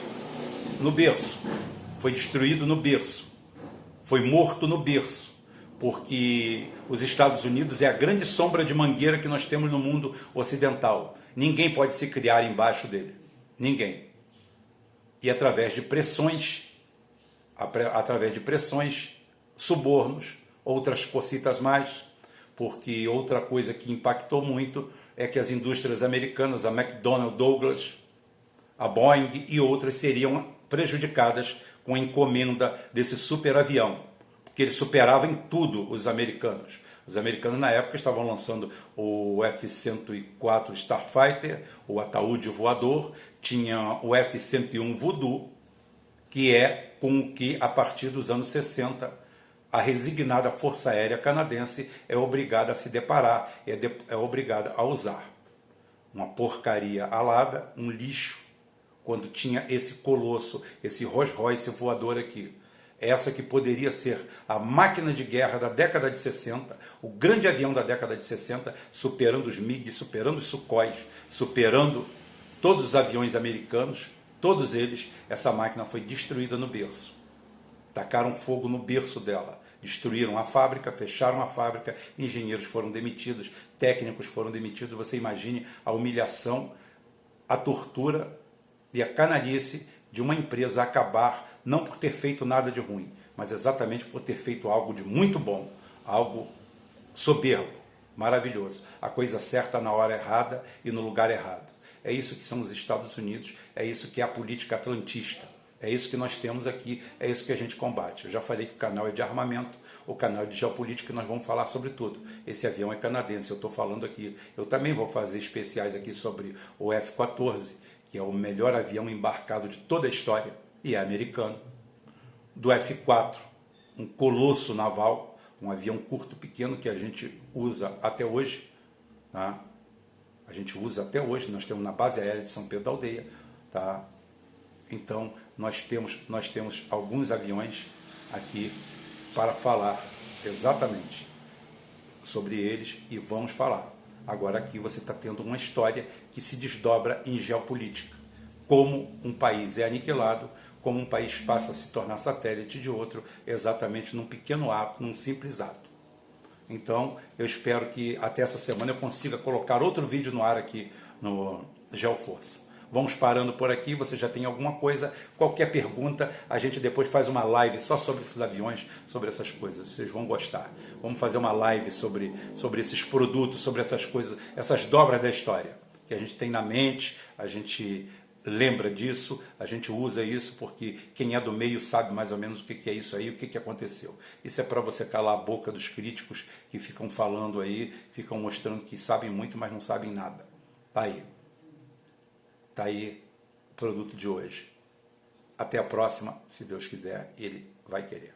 no berço, foi destruído no berço, foi morto no berço, porque os Estados Unidos é a grande sombra de mangueira que nós temos no mundo ocidental. Ninguém pode se criar embaixo dele, ninguém. E através de pressões, subornos, outras cositas mais, porque outra coisa que impactou muito é que as indústrias americanas, a McDonnell Douglas, a Boeing e outras seriam prejudicadas com a encomenda desse super avião, porque ele superava em tudo os americanos. Os americanos na época estavam lançando o F-104 Starfighter, o ataúde voador, tinha o F-101 Voodoo, que é com o que a partir dos anos 60 a resignada Força Aérea Canadense é obrigada a se deparar, é obrigada a usar. Uma porcaria alada, um lixo, quando tinha esse colosso, esse Rolls Royce voador aqui. Essa que poderia ser a máquina de guerra da década de 60, o grande avião da década de 60, superando os MiG, superando os Sukhóis, superando todos os aviões americanos, todos eles, essa máquina foi destruída no berço. Tacaram fogo no berço dela, destruíram a fábrica, fecharam a fábrica, engenheiros foram demitidos, técnicos foram demitidos. Você imagine a humilhação, a tortura e a canalice de uma empresa acabar, não por ter feito nada de ruim, mas exatamente por ter feito algo de muito bom, algo soberbo, maravilhoso, a coisa certa na hora errada e no lugar errado. É isso que são os Estados Unidos, é isso que é a política atlantista. É isso que nós temos aqui, é isso que a gente combate. Eu já falei que o canal é de armamento, o canal é de geopolítica, nós vamos falar sobre tudo. Esse avião é canadense, eu estou falando aqui. Eu também vou fazer especiais aqui sobre o F-14, que é o melhor avião embarcado de toda a história, e é americano. Do F-4, um colosso naval, um avião curto, pequeno, que a gente usa até hoje. Tá? A gente usa até hoje, nós temos na base aérea de São Pedro da Aldeia. Tá? Então, nós temos alguns aviões aqui para falar exatamente sobre eles e vamos falar. Agora aqui você está tendo uma história que se desdobra em geopolítica. Como um país é aniquilado, como um país passa a se tornar satélite de outro, exatamente num pequeno ato, num simples ato. Então, eu espero que até essa semana eu consiga colocar outro vídeo no ar aqui no Geoforça. Vamos parando por aqui, você já tem alguma coisa, qualquer pergunta, a gente depois faz uma live só sobre esses aviões, sobre essas coisas, vocês vão gostar. Vamos fazer uma live sobre esses produtos, sobre essas coisas, essas dobras da história, que a gente tem na mente, a gente lembra disso, a gente usa isso, porque quem é do meio sabe mais ou menos o que é isso aí, o que aconteceu. Isso é para você calar a boca dos críticos que ficam falando aí, ficam mostrando que sabem muito, mas não sabem nada. Tá aí. Está aí o produto de hoje. Até a próxima, se Deus quiser, Ele vai querer.